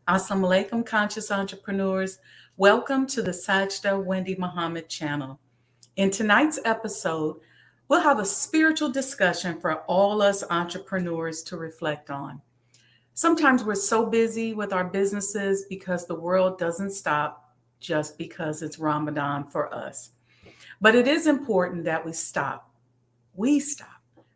Assalamu alaikum, conscious entrepreneurs. Welcome to the Sajdah Wendy Muhammad channel. In tonight's episode, we'll have a spiritual discussion for all us entrepreneurs to reflect on. Sometimes we're so busy with our businesses because the world doesn't stop just because it's Ramadan for us. But it is important that we stop,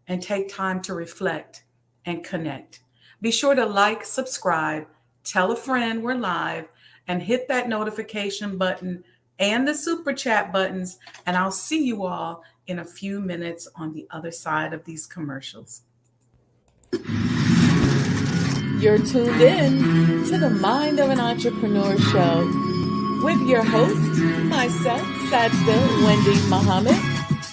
and take time to reflect and connect. Be sure to like, subscribe, tell a friend we're live, and hit that notification button and the super chat buttons. And I'll see you all in a few minutes on the other side of these commercials. You're tuned in to the Mind of an Entrepreneur show with your host, myself, Sajdah Wendy Muhammad.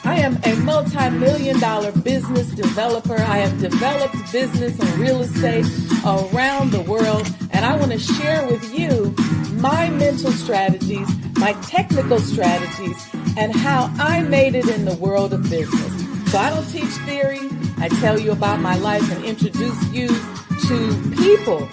I am a multi-million-dollar business developer. I have developed business and real estate around the world, and I want to share with you my mental strategies, my technical strategies, and how I made it in the world of business. So I don't teach theory. I tell you about my life and introduce you to people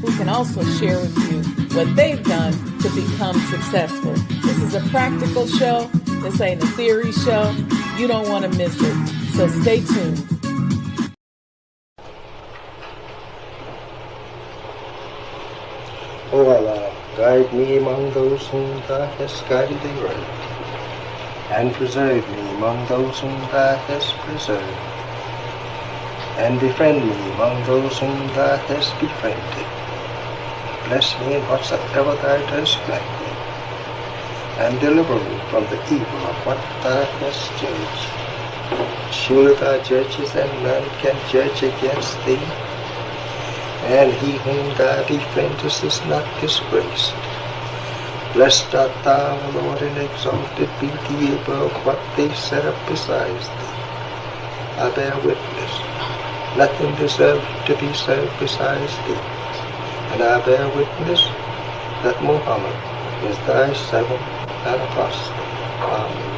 who can also share with you what they've done to become successful. This is a practical show. This ain't a theory show. You don't want to miss it. So stay tuned. O Allah, guide me among those whom Thou hast guided aright, and preserve me among those whom Thou hast preserved, and befriend me among those whom Thou hast befriended. Bless me in whatsoever Thou dost grant me, and deliver me from the evil of what Thou hast judged. Surely Thou judges, and none can judge against Thee, and he whom Thou befriendest is not disgraced. Blessed art Thou, O Lord, and exalted be Thee above what they set up besides Thee. I bear witness, nothing deserves to be served besides Thee, and I bear witness that Muhammad is Thy servant and apostle. Amen.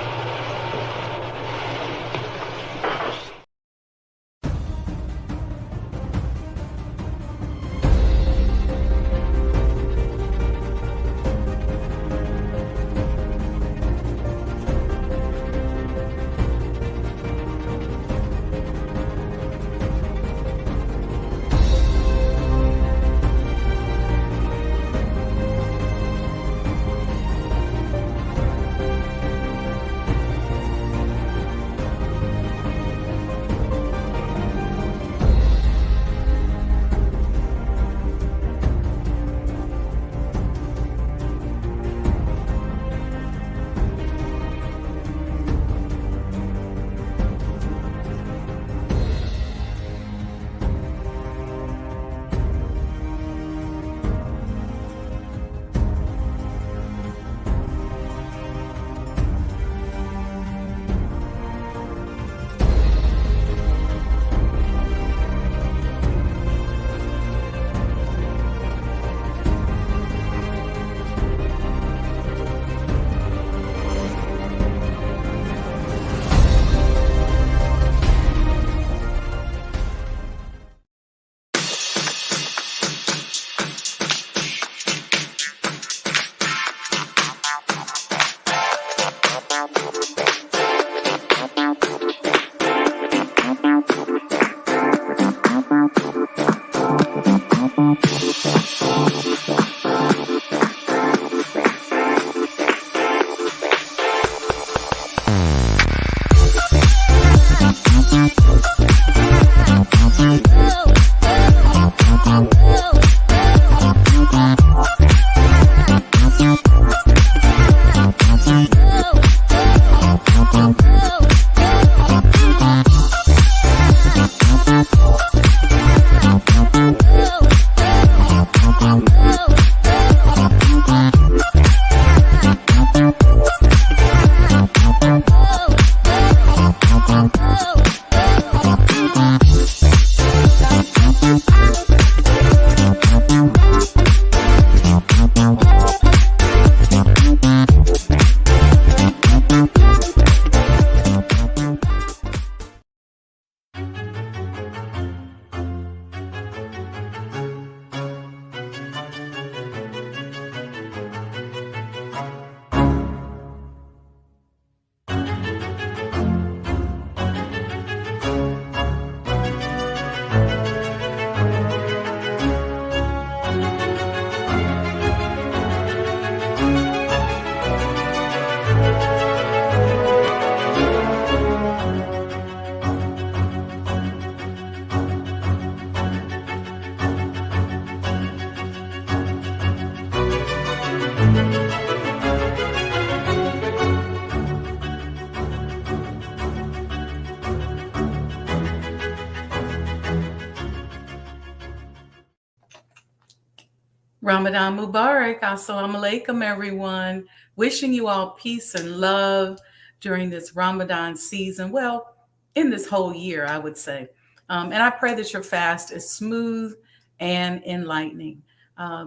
Ramadan Mubarak. Assalamu alaikum, everyone. Wishing you all peace and love during this Ramadan season. Well, in this whole year, I would say. And I pray that your fast is smooth and enlightening.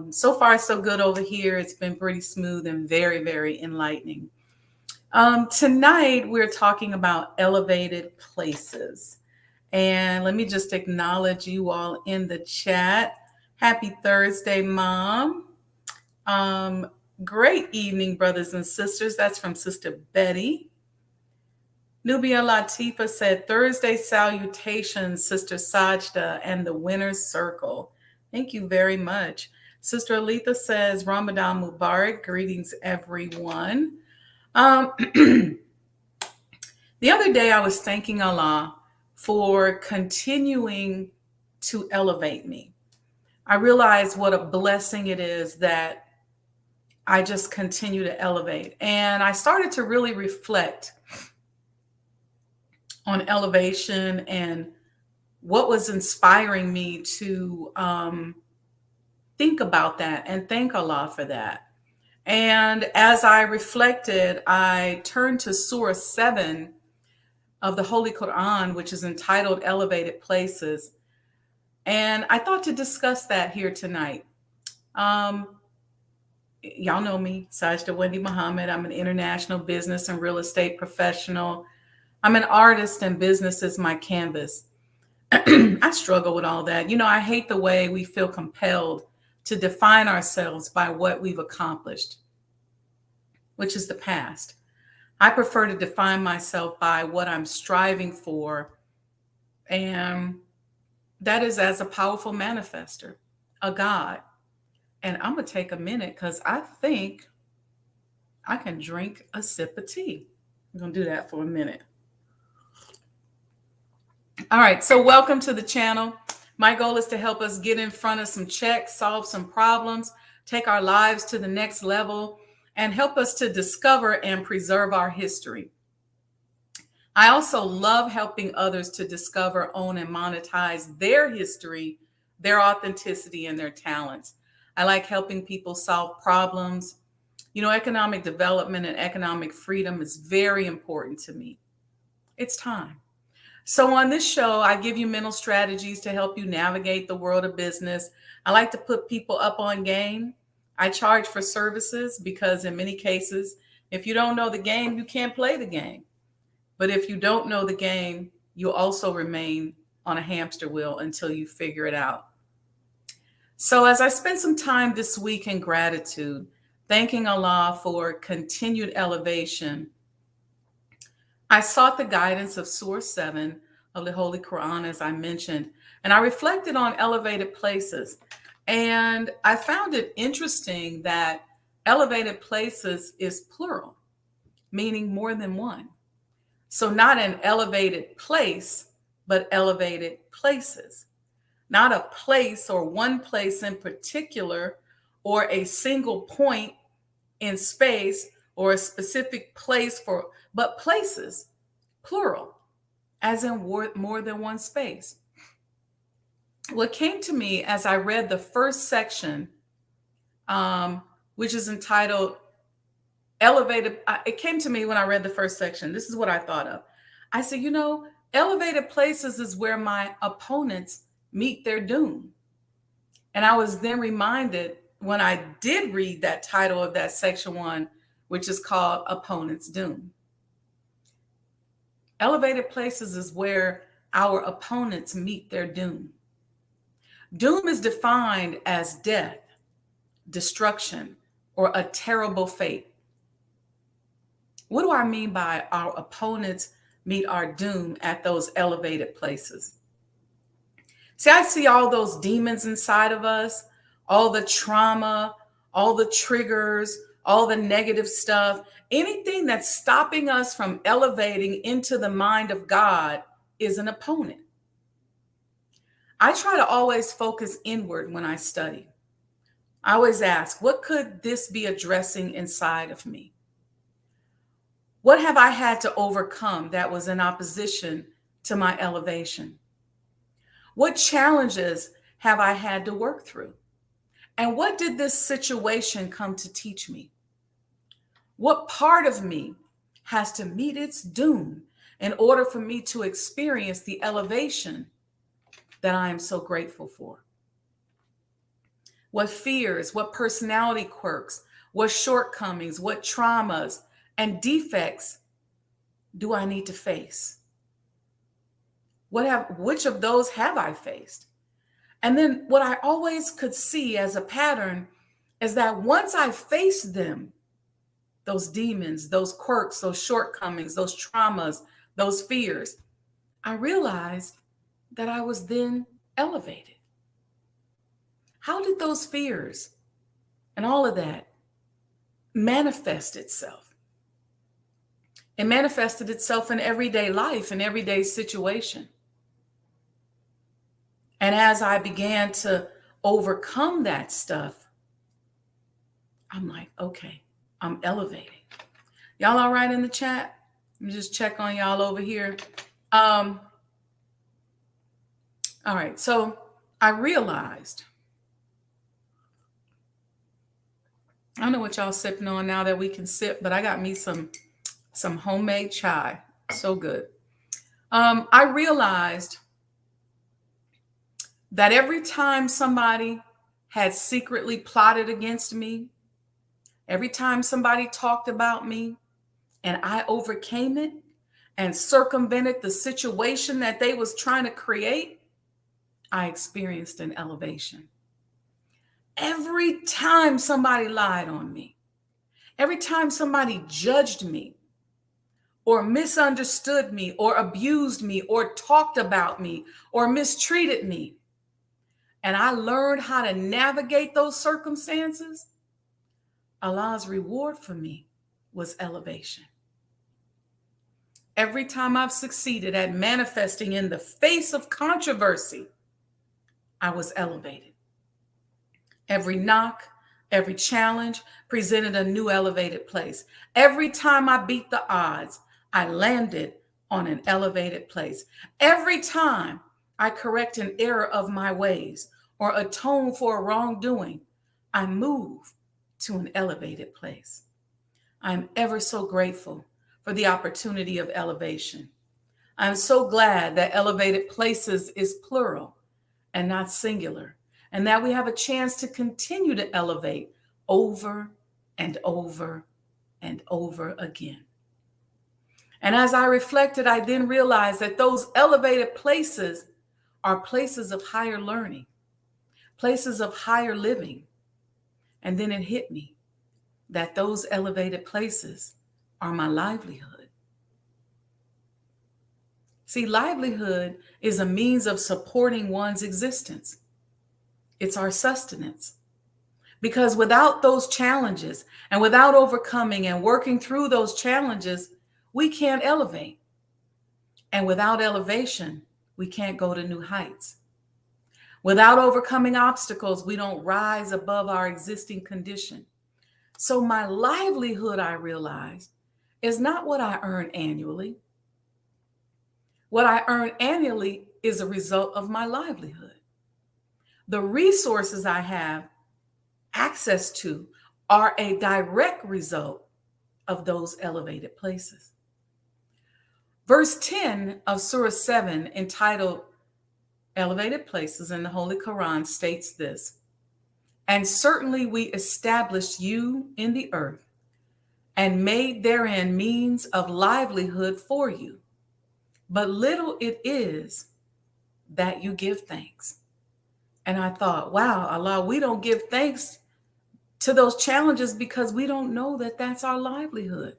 So far, so good over here. It's been pretty smooth and very, very enlightening. Tonight, we're talking about elevated places. And let me just acknowledge you all in the chat. Happy Thursday, Mom. Um, Great evening, brothers and sisters. That's from Sister Betty. Nubia Latifa said, Thursday salutations, Sister Sajdah and the Winner's Circle. Thank you very much. Sister Aletha says, Ramadan Mubarak. Greetings, everyone. The other day, I was thanking Allah for continuing to elevate me. I realized what a blessing it is that I just continue to elevate. And I started to really reflect on elevation and what was inspiring me to think about that and thank Allah for that. And as I reflected, I turned to Surah 7 of the Holy Quran, which is entitled Elevated Places. And I thought to discuss that here tonight. Y'all know me, Sajdah Wendy Muhammad. I'm an international business and real estate professional. I'm an artist and business is my canvas. I struggle with all that. You know, I hate the way we feel compelled to define ourselves by what we've accomplished, which is the past. I prefer to define myself by what I'm striving for. And that is as a powerful manifester, a God. And I'm going to take a minute because I think I can drink a sip of tea. I'm going to do that for a minute. All right. So welcome to the channel. My goal is to help us get in front of some checks, solve some problems, take our lives to the next level, and help us to discover and preserve our history. I also love helping others to discover, own, and monetize their history, their authenticity, and their talents. I like helping people solve problems. You know, economic development and economic freedom is very important to me. It's time. So on this show, I give you mental strategies to help you navigate the world of business. I like to put people up on game. I charge for services because in many cases, if you don't know the game, you can't play the game. But if you don't know the game, you'll also remain on a hamster wheel until you figure it out. So as I spent some time this week in gratitude, thanking Allah for continued elevation, I sought the guidance of Surah 7 of the Holy Quran, as I mentioned, and I reflected on elevated places. And I found it interesting that elevated places is plural, meaning more than one. So not an elevated place, but elevated places. Not a place or one place in particular, or a single point in space or a specific place but places, plural, as in more than one space. What came to me as I read the first section, which is entitled Elevated, it came to me when I read the first section. This is what I thought of. I said, you know, elevated places is where my opponents meet their doom. And I was then reminded when I did read that title of that section 1, which is called Opponent's Doom. Elevated places is where our opponents meet their doom. Doom is defined as death, destruction, or a terrible fate. What do I mean by our opponents meet our doom at those elevated places? See, I see all those demons inside of us, all the trauma, all the triggers, all the negative stuff. Anything that's stopping us from elevating into the mind of God is an opponent. I try to always focus inward when I study. I always ask, what could this be addressing inside of me? What have I had to overcome that was in opposition to my elevation? What challenges have I had to work through? And what did this situation come to teach me? What part of me has to meet its doom in order for me to experience the elevation that I am so grateful for? What fears, what personality quirks, what shortcomings, what traumas and defects do I need to face? Which of those have I faced? And then what I always could see as a pattern is that once I faced them, those demons, those quirks, those shortcomings, those traumas, those fears, I realized that I was then elevated. How did those fears and all of that manifest itself? It manifested itself in everyday life, in everyday situation. And as I began to overcome that stuff, I'm like, okay, I'm elevating. Y'all all right in the chat? Let me just check on y'all over here. All right, so I realized, I don't know what y'all sipping on now that we can sip, but I got me some homemade chai. So good. I realized that every time somebody had secretly plotted against me, every time somebody talked about me and I overcame it and circumvented the situation that they was trying to create, I experienced an elevation. Every time somebody lied on me, every time somebody judged me or misunderstood me or abused me or talked about me or mistreated me, and I learned how to navigate those circumstances, Allah's reward for me was elevation. Every time I've succeeded at manifesting in the face of controversy, I was elevated. Every knock, every challenge presented a new elevated place. Every time I beat the odds, I landed on an elevated place. Every time I correct an error of my ways or atone for a wrongdoing, I move to an elevated place. I'm ever so grateful for the opportunity of elevation. I'm so glad that elevated places is plural and not singular, and that we have a chance to continue to elevate over and over and over again. And as I reflected, I then realized that those elevated places are places of higher learning, places of higher living. And then it hit me that those elevated places are my livelihood. See, livelihood is a means of supporting one's existence. It's our sustenance. Because without those challenges and without overcoming and working through those challenges, we can't elevate. And without elevation, we can't go to new heights. Without overcoming obstacles, we don't rise above our existing condition. So my livelihood, I realized, is not what I earn annually. What I earn annually is a result of my livelihood. The resources I have access to are a direct result of those elevated places. Verse 10 of Surah 7, entitled Elevated Places in the Holy Quran, states this: "And certainly we established you in the earth and made therein means of livelihood for you. But little it is that you give thanks." And I thought, wow, Allah, we don't give thanks to those challenges because we don't know that that's our livelihood.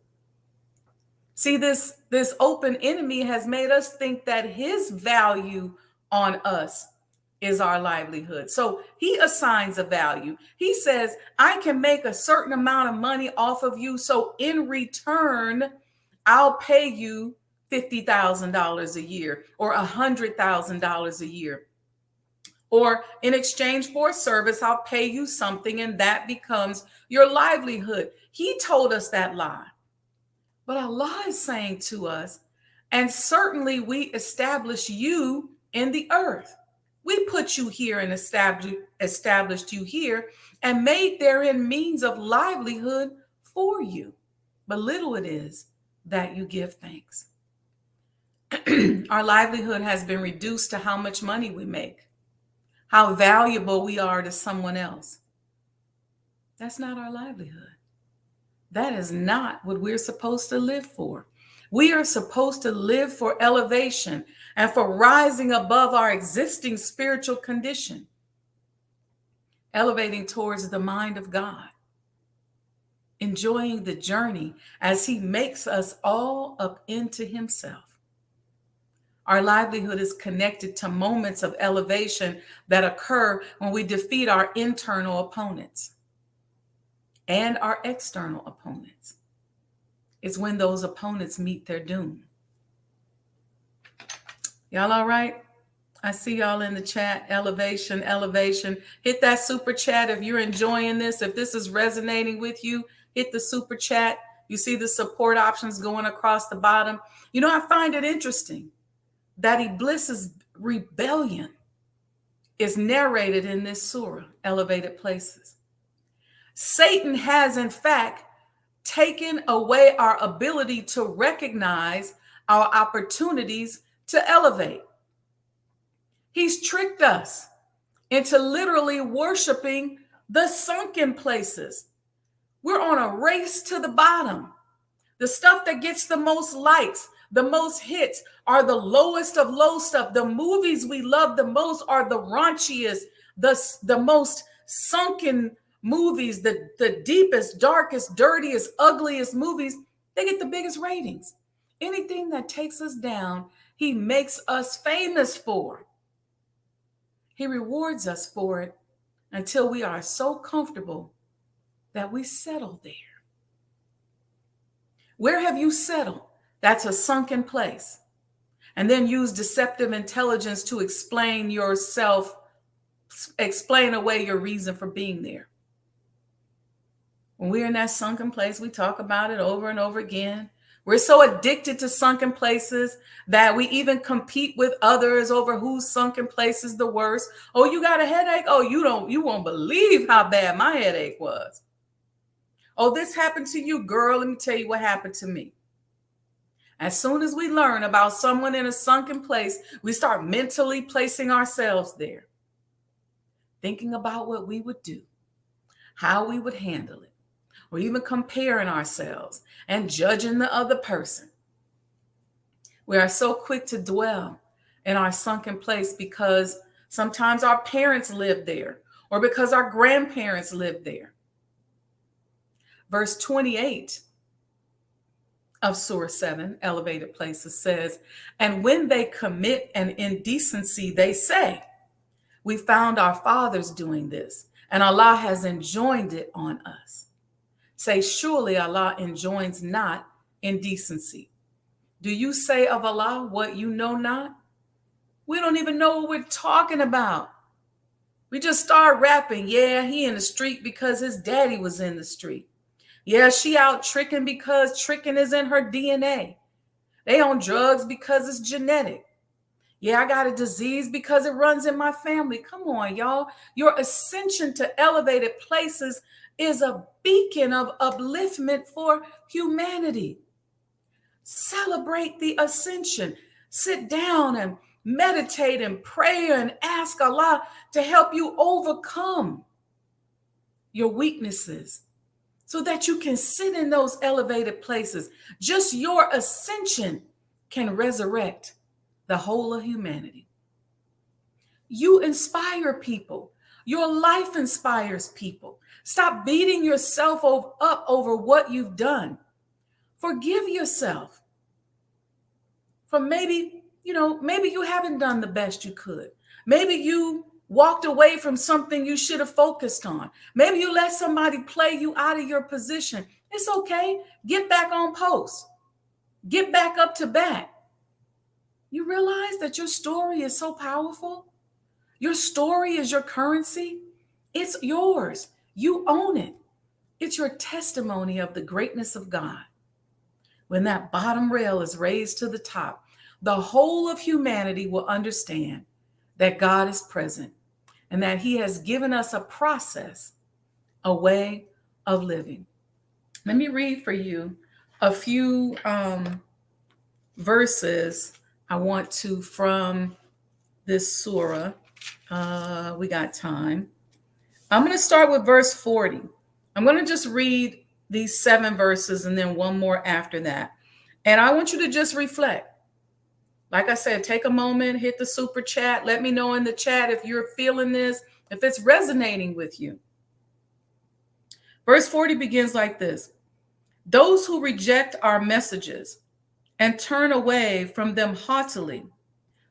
See, this open enemy has made us think that his value on us is our livelihood. So he assigns a value. He says, I can make a certain amount of money off of you. So in return, I'll pay you $50,000 a year or $100,000 a year. Or in exchange for a service, I'll pay you something and that becomes your livelihood. He told us that lie. But Allah is saying to us, and certainly we establish you in the earth. We put you here and established you here and made therein means of livelihood for you. But little it is that you give thanks. Our livelihood has been reduced to how much money we make, how valuable we are to someone else. That's not our livelihood. That is not what we're supposed to live for. We are supposed to live for elevation and for rising above our existing spiritual condition, elevating towards the mind of God, enjoying the journey as He makes us all up into Himself. Our livelihood is connected to moments of elevation that occur when we defeat our internal opponents and our external opponents. It's when those opponents meet their doom. Y'all all right? I see y'all in the chat. Elevation, elevation. Hit that super chat if you're enjoying this. If this is resonating with you, hit the super chat. You see the support options going across the bottom. You know, I find it interesting that Iblis's rebellion is narrated in this surah, Elevated Places. Satan has, in fact, taken away our ability to recognize our opportunities to elevate. He's tricked us into literally worshiping the sunken places. We're on a race to the bottom. The stuff that gets the most likes, the most hits, are the lowest of low stuff. The movies we love the most are the raunchiest, the most sunken movies, the deepest, darkest, dirtiest, ugliest movies. They get the biggest ratings. Anything that takes us down, He makes us famous for. He rewards us for it until we are so comfortable that we settle there. Where have you settled? That's a sunken place. And then use deceptive intelligence to explain yourself, explain away your reason for being there. When we're in that sunken place, we talk about it over and over again. We're so addicted to sunken places that we even compete with others over whose sunken place is the worst. Oh, you got a headache? Oh, you won't believe how bad my headache was. Oh, this happened to you, girl. Let me tell you what happened to me. As soon as we learn about someone in a sunken place, we start mentally placing ourselves there, thinking about what we would do, how we would handle it, or even comparing ourselves and judging the other person. We are so quick to dwell in our sunken place because sometimes our parents lived there or because our grandparents lived there. Verse 28 of Surah 7, Elevated Places, says, and when they commit an indecency, they say, we found our fathers doing this, and Allah has enjoined it on us. Say, surely Allah enjoins not indecency. Do you say of Allah what you know not? We don't even know what we're talking about. We just start rapping. Yeah, he in the street because his daddy was in the street. Yeah, she out tricking because tricking is in her DNA. They on drugs because it's genetic. Yeah, I got a disease because it runs in my family. Come on, y'all. Your ascension to elevated places is a beacon of upliftment for humanity. Celebrate the ascension. Sit down and meditate and pray and ask Allah to help you overcome your weaknesses so that you can sit in those elevated places. Just your ascension can resurrect the whole of humanity. You inspire people. Your life inspires people. Stop beating yourself up over what you've done. Forgive yourself for maybe you haven't done the best you could. Maybe you walked away from something you should have focused on. Maybe you let somebody play you out of your position. It's okay. Get back on post. Get back up to bat. You realize that your story is so powerful? Your story is your currency. It's yours. You own it. It's your testimony of the greatness of God. When that bottom rail is raised to the top, the whole of humanity will understand that God is present and that he has given us a process, a way of living. Let me read for you a few verses I want to from this surah. We got time. I'm going to start with verse 40. I'm going to just read these 7 verses and then one more after that. And I want you to just reflect. Like I said, take a moment, hit the super chat. Let me know in the chat if you're feeling this, if it's resonating with you. Verse 40 begins like this. Those who reject our messages and turn away from them haughtily,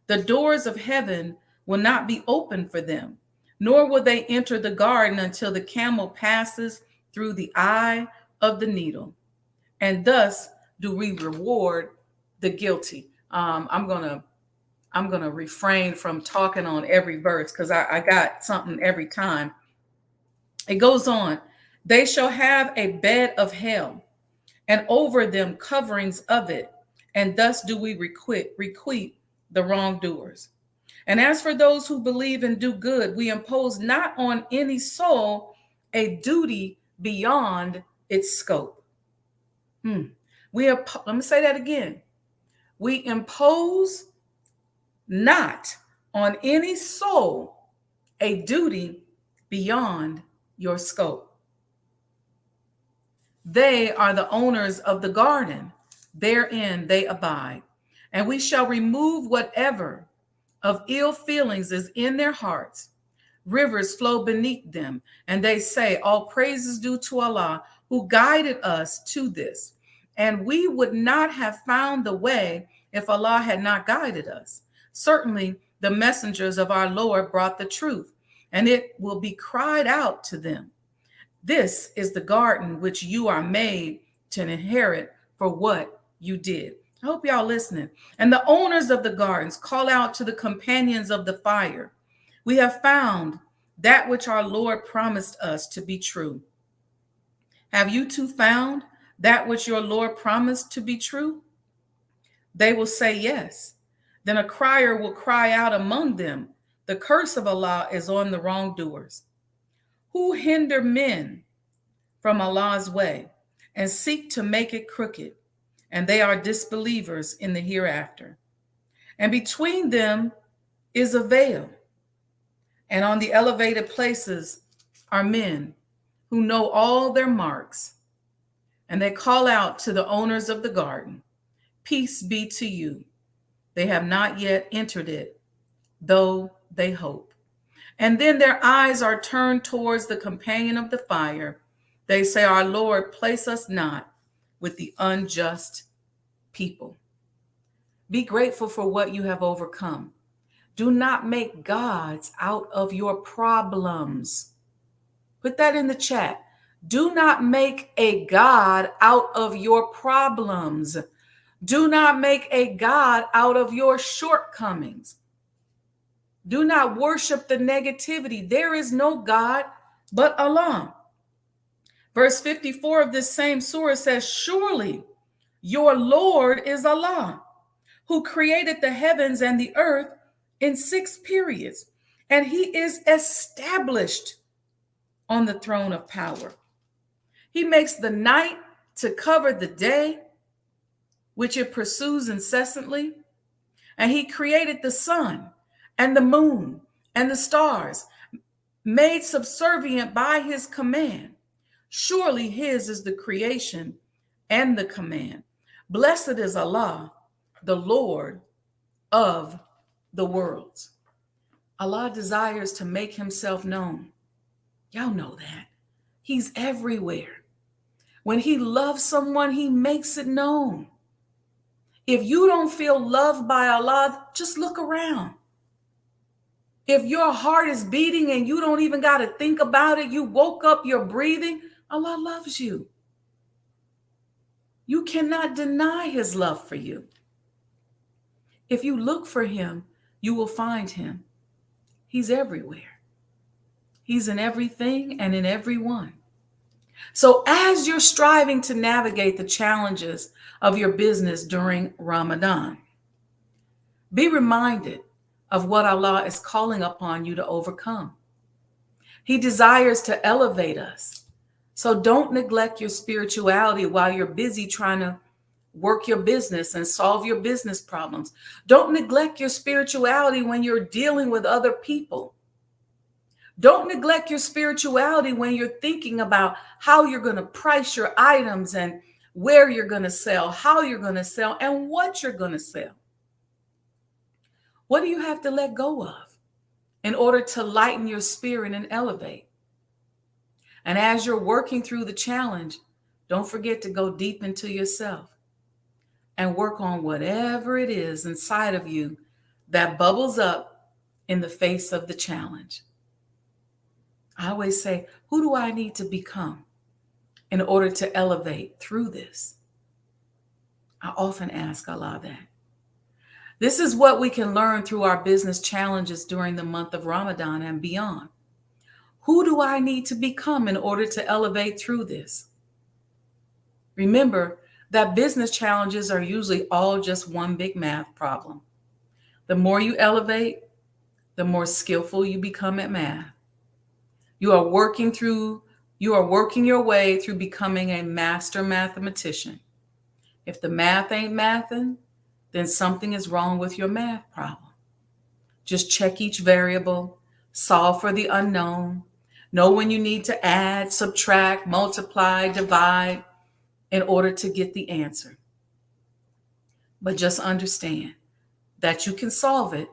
the doors of heaven will not be open for them, nor will they enter the garden until the camel passes through the eye of the needle. And thus do we reward the guilty. I'm gonna refrain from talking on every verse because I got something every time. It goes on. They shall have a bed of hell, and over them coverings of it, and thus do we requite the wrongdoers. And as for those who believe and do good, we impose not on any soul a duty beyond its scope. Let me say that again. We impose not on any soul a duty beyond your scope. They are the owners of the garden. Therein they abide. And we shall remove whatever of ill feelings is in their hearts. Rivers flow beneath them, and they say, all praises due to Allah, who guided us to this. And we would not have found the way if Allah had not guided us. Certainly, the messengers of our Lord brought the truth, and it will be cried out to them. This is the garden which you are made to inherit for what you did. I hope y'all listening. And the owners of the gardens call out to the companions of the fire. We have found that which our Lord promised us to be true. Have you too found that which your Lord promised to be true? They will say yes. Then a crier will cry out among them, the curse of Allah is on the wrongdoers, who hinder men from Allah's way and seek to make it crooked, and they are disbelievers in the hereafter. And between them is a veil, and on the elevated places are men who know all their marks, and they call out to the owners of the garden, peace be to you. They have not yet entered it, though they hope. And then their eyes are turned towards the companion of the fire. They say, our Lord, place us not with the unjust people. Be grateful for what you have overcome. Do not make gods out of your problems. Put that in the chat. Do not make a God out of your problems. Do not make a God out of your shortcomings. Do not worship the negativity. There is no God but Allah. Verse 54 of this same surah says, surely your Lord is Allah, who created the heavens and the earth in 6 periods, and he is established on the throne of power. He makes the night to cover the day, which it pursues incessantly, and he created the sun and the moon and the stars, made subservient by his command. Surely his is the creation and the command. Blessed is Allah, the Lord of the worlds. Allah desires to make himself known. Y'all know that. He's everywhere. When he loves someone, he makes it known. If you don't feel loved by Allah, just look around. If your heart is beating and you don't even got to think about it, you woke up, you're breathing, Allah loves you. You cannot deny his love for you. If you look for him, you will find him. He's everywhere. He's in everything and in everyone. So as you're striving to navigate the challenges of your business during Ramadan, be reminded of what Allah is calling upon you to overcome. He desires to elevate us. So don't neglect your spirituality while you're busy trying to work your business and solve your business problems. Don't neglect your spirituality when you're dealing with other people. Don't neglect your spirituality when you're thinking about how you're going to price your items and where you're going to sell, how you're going to sell, and what you're going to sell. What do you have to let go of in order to lighten your spirit and elevate? And as you're working through the challenge, don't forget to go deep into yourself and work on whatever it is inside of you that bubbles up in the face of the challenge. I always say, who do I need to become in order to elevate through this? I often ask Allah that. This is what we can learn through our business challenges during the month of Ramadan and beyond. Who do I need to become in order to elevate through this? Remember that business challenges are usually all just one big math problem. The more you elevate, the more skillful you become at math. You are working your way through becoming a master mathematician. If the math ain't mathing, then something is wrong with your math problem. Just check each variable, solve for the unknown, know when you need to add, subtract, multiply, divide in order to get the answer. But just understand that you can solve it.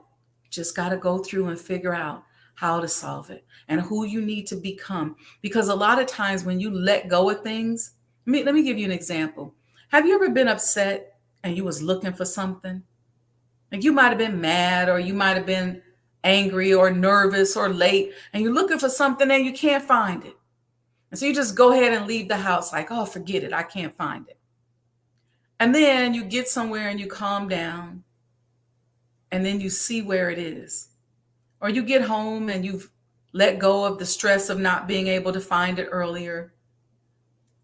Just got to go through and figure out how to solve it and who you need to become. Because a lot of times when you let go of things, let me give you an example. Have you ever been upset and you was looking for something? Like you might have been mad or you might have been angry or nervous or late and you're looking for something and you can't find it. And so you just go ahead and leave the house like, oh, forget it. I can't find it. And then you get somewhere and you calm down and then you see where it is. Or you get home and you've let go of the stress of not being able to find it earlier.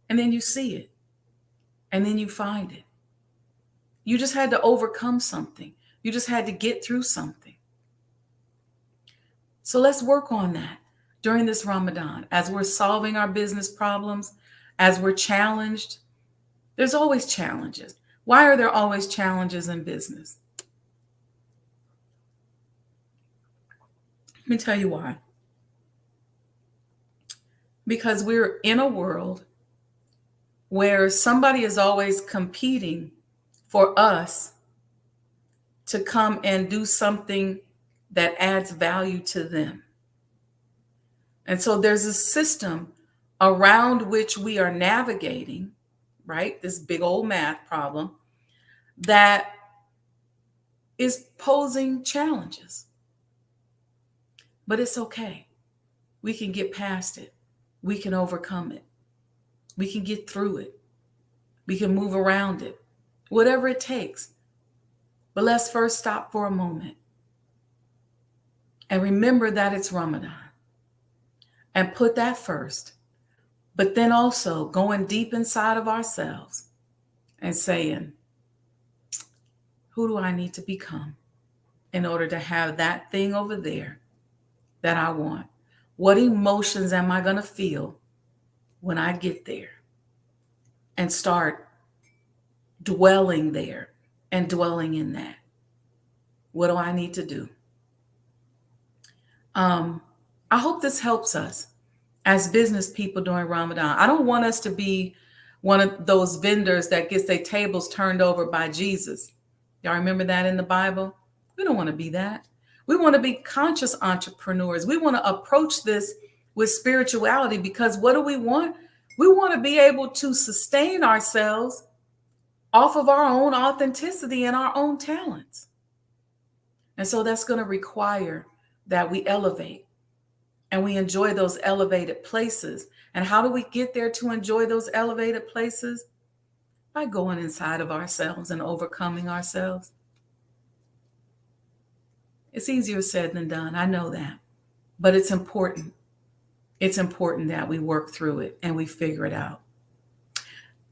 And then you see it. And then you find it. You just had to overcome something. You just had to get through something. So let's work on that during this Ramadan. As we're solving our business problems, as we're challenged, there's always challenges. Why are there always challenges in business? Let me tell you why. Because we're in a world where somebody is always competing for us to come and do something that adds value to them. And so there's a system around which we are navigating, right? This big old math problem that is posing challenges. But it's okay. We can get past it. We can overcome it. We can get through it. We can move around it, whatever it takes. But let's first stop for a moment and remember that it's Ramadan and put that first. But then also going deep inside of ourselves and saying, who do I need to become in order to have that thing over there that I want? What emotions am I going to feel when I get there? And start dwelling there and dwelling in that. What do I need to do? I hope this helps us as business people during Ramadan. I don't want us to be one of those vendors that gets their tables turned over by Jesus. Y'all remember that in the Bible? We don't want to be that. We want to be conscious entrepreneurs. We want to approach this with spirituality because what do we want? We want to be able to sustain ourselves off of our own authenticity and our own talents. And so that's going to require that we elevate and we enjoy those elevated places. And how do we get there to enjoy those elevated places? By going inside of ourselves and overcoming ourselves. It's easier said than done. I know that. But it's important. It's important that we work through it and we figure it out.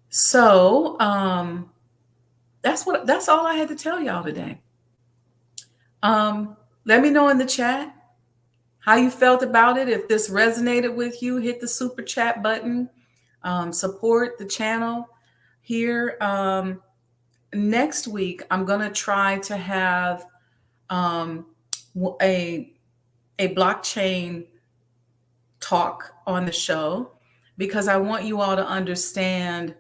So that's all I had to tell y'all today. Let me know in the chat how you felt about it. If this resonated with you, hit the super chat button. Support the channel here. Next week, I'm going to try to have um, a, a blockchain talk on the show, because I want you all to understand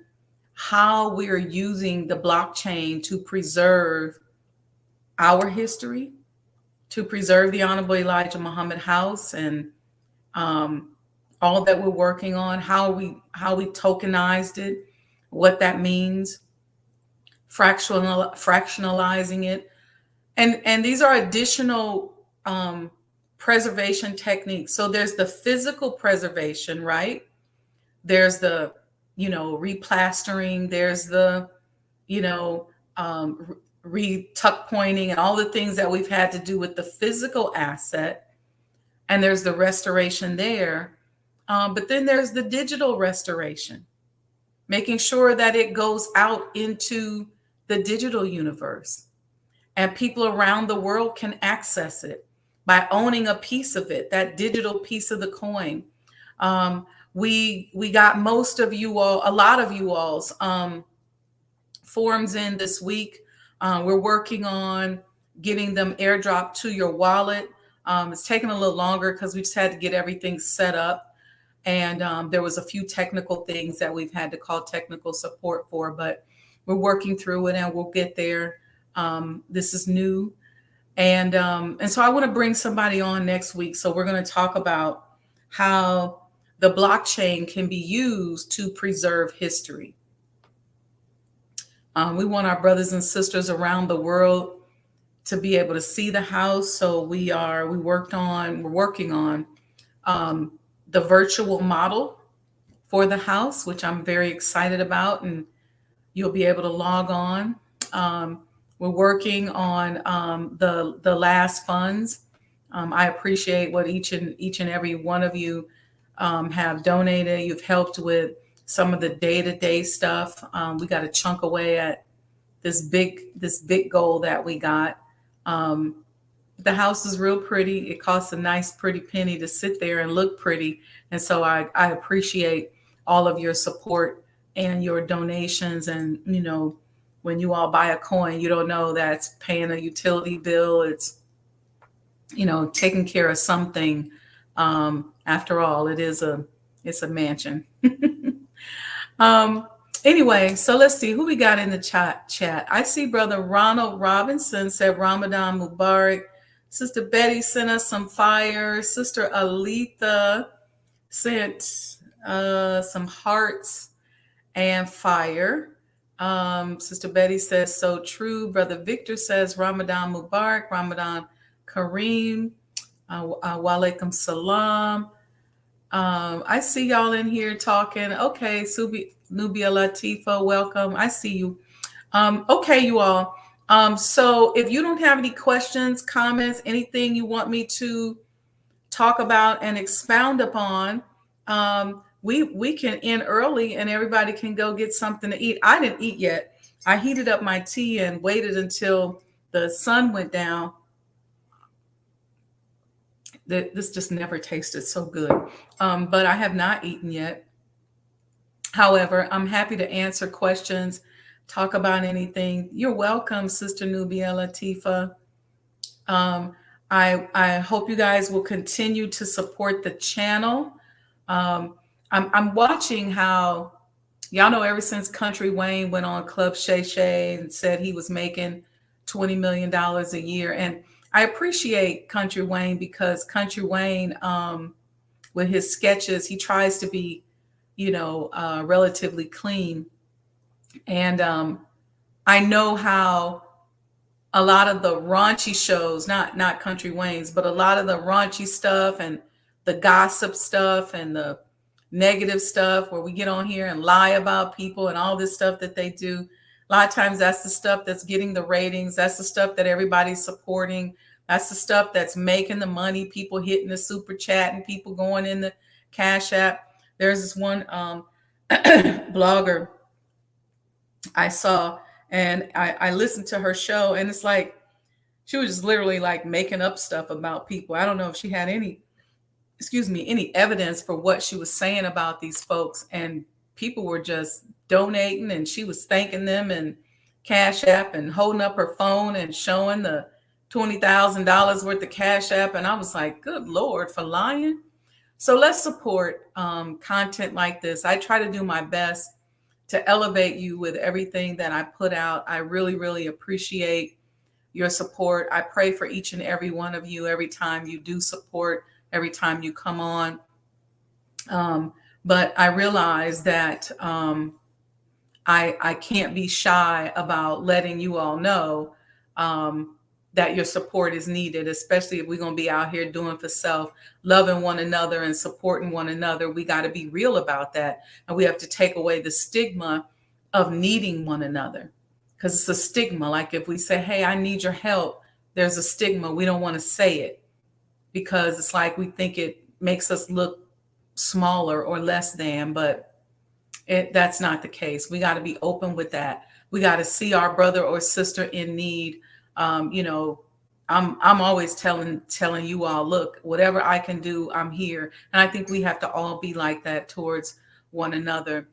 how we are using the blockchain to preserve our history, to preserve the Honorable Elijah Muhammad House, and um, all that we're working on, how we tokenized it, what that means, fractionalizing it, and these are additional preservation techniques. So there's the physical preservation, right? There's the replastering. There's the you know re-tuck pointing and all the things that we've had to do with the physical asset, and there's the restoration there. But then there's the digital restoration, making sure that it goes out into the digital universe and people around the world can access it by owning a piece of it, that digital piece of the coin. We got most of you all, a lot of you all's forms in this week. We're working on getting them airdropped to your wallet. It's taken a little longer because we just had to get everything set up. And there was a few technical things that we've had to call technical support for, but we're working through it and we'll get there. This is new. And so I want to bring somebody on next week. So we're going to talk about how the blockchain can be used to preserve history. We want our brothers and sisters around the world to be able to see the house. So we're working on the virtual model for the house, which I'm very excited about, and you'll be able to log on. We're working on the last funds. I appreciate what each and every one of you have donated. You've helped with some of the day-to-day stuff. We got to chunk away at this big goal that we got. The house is real pretty. It costs a nice, pretty penny to sit there and look pretty. And so I appreciate all of your support and your donations. And, when you all buy a coin, you don't know that's paying a utility bill. It's, taking care of something. After all, it's a mansion. Anyway, so let's see who we got in the chat. I see Brother Ronald Robinson said Ramadan Mubarak. Sister Betty sent us some fire. Sister Aletha sent some hearts and fire. Sister Betty says, so true. Brother Victor says Ramadan Mubarak, Ramadan Kareem. Walaikum salam. I see y'all in here talking. Okay, Nubia Latifa, welcome. I see you. Okay, you all. So if you don't have any questions, comments, anything you want me to talk about and expound upon, we can end early and everybody can go get something to eat. I didn't eat yet. I heated up my tea and waited until the sun went down. This just never tasted so good. But I have not eaten yet. However, I'm happy to answer questions, talk about anything. You're welcome, Sister Nubia Latifa. I hope you guys will continue to support the channel. I'm watching how, y'all know, ever since Country Wayne went on Club Shay Shay and said he was making $20 million a year. And I appreciate Country Wayne because Country Wayne, with his sketches, he tries to be, relatively clean. And I know how a lot of the raunchy shows, not Country Wayne's, but a lot of the raunchy stuff and the gossip stuff and the negative stuff where we get on here and lie about people and all this stuff that they do. A lot of times that's the stuff that's getting the ratings. That's the stuff that everybody's supporting. That's the stuff that's making the money, people hitting the super chat and people going in the Cash App. There's this one blogger I saw, and I listened to her show, and it's like She was just literally like making up stuff about people. I don't know if she had any evidence for what she was saying about these folks. And people were just donating, and she was thanking them and Cash App and holding up her phone and showing the $20,000 worth of Cash App. And I was like, good Lord, for lying. So let's support content like this. I try to do my best to elevate you with everything that I put out. I really, really appreciate your support. I pray for each and every one of you every time you do support, every time you come on. But I realize that I can't be shy about letting you all know that your support is needed, especially if we're going to be out here doing for self, loving one another and supporting one another. We got to be real about that. And we have to take away the stigma of needing one another, because it's a stigma. Like if we say, hey, I need your help, there's a stigma. We don't want to say it because it's like we think it makes us look smaller or less than, but that's not the case. We got to be open with that. We got to see our brother or sister in need. I'm always telling you all, look, whatever I can do, I'm here. And I think we have to all be like that towards one another.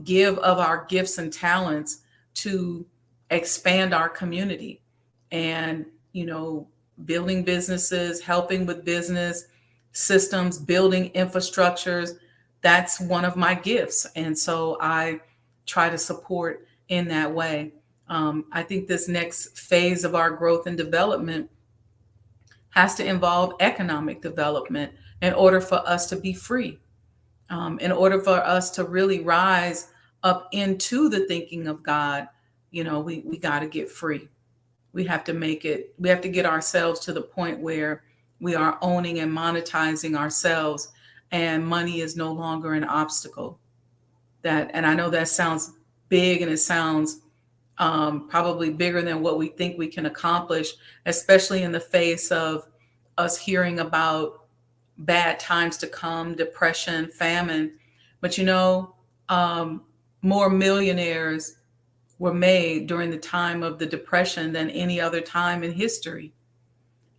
Give of our gifts and talents to expand our community, and building businesses, helping with business systems, building infrastructures. That's one of my gifts. And so I try to support in that way. I think this next phase of our growth and development has to involve economic development in order for us to be free, in order for us to really rise up into the thinking of God. We got to get free. We have to get ourselves to the point where we are owning and monetizing ourselves, and money is no longer an obstacle. And I know that sounds big, and it sounds probably bigger than what we think we can accomplish, especially in the face of us hearing about bad times to come, depression, famine. But more millionaires were made during the time of the Depression than any other time in history.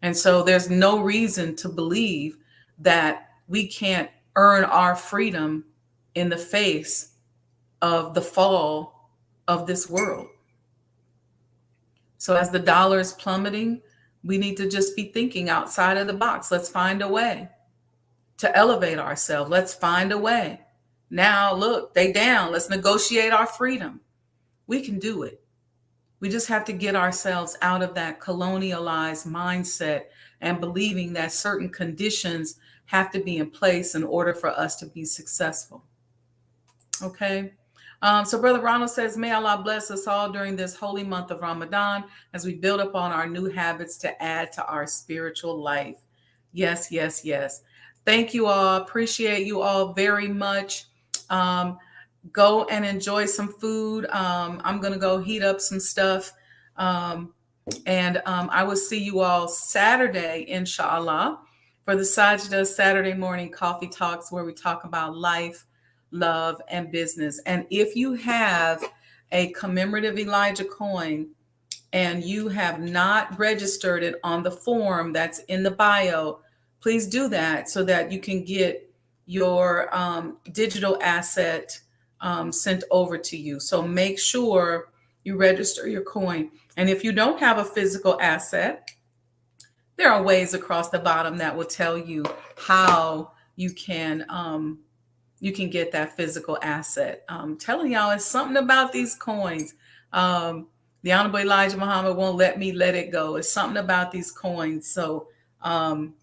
And so there's no reason to believe that we can't earn our freedom in the face of the fall of this world. So as the dollar is plummeting, we need to just be thinking outside of the box. Let's find a way to elevate ourselves. Let's find a way. Now, look, they down. Let's negotiate our freedom. We can do it. We just have to get ourselves out of that colonialized mindset and believing that certain conditions have to be in place in order for us to be successful. Okay. So Brother Ronald says, may Allah bless us all during this holy month of Ramadan as we build upon our new habits to add to our spiritual life. Yes, yes, yes. Thank you all. Appreciate you all very much. Go and enjoy some food. I'm going to go heat up some stuff. And I will see you all Saturday, inshallah, for the Sajdah Saturday morning coffee talks, where we talk about life, love, and business. And if you have a commemorative Elijah coin and you have not registered it on the form that's in the bio, please do that so that you can get your digital asset sent over to you. So make sure you register your coin. And if you don't have a physical asset, there are ways across the bottom that will tell you how you can get that physical asset. I'm telling y'all, it's something about these coins. The Honorable Elijah Muhammad won't let me let it go. It's something about these coins. So I'm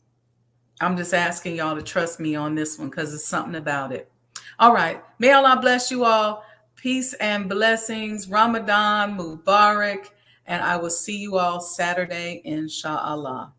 just asking y'all to trust me on this one because it's something about it. All right. May Allah bless you all. Peace and blessings. Ramadan Mubarak. And I will see you all Saturday, inshallah.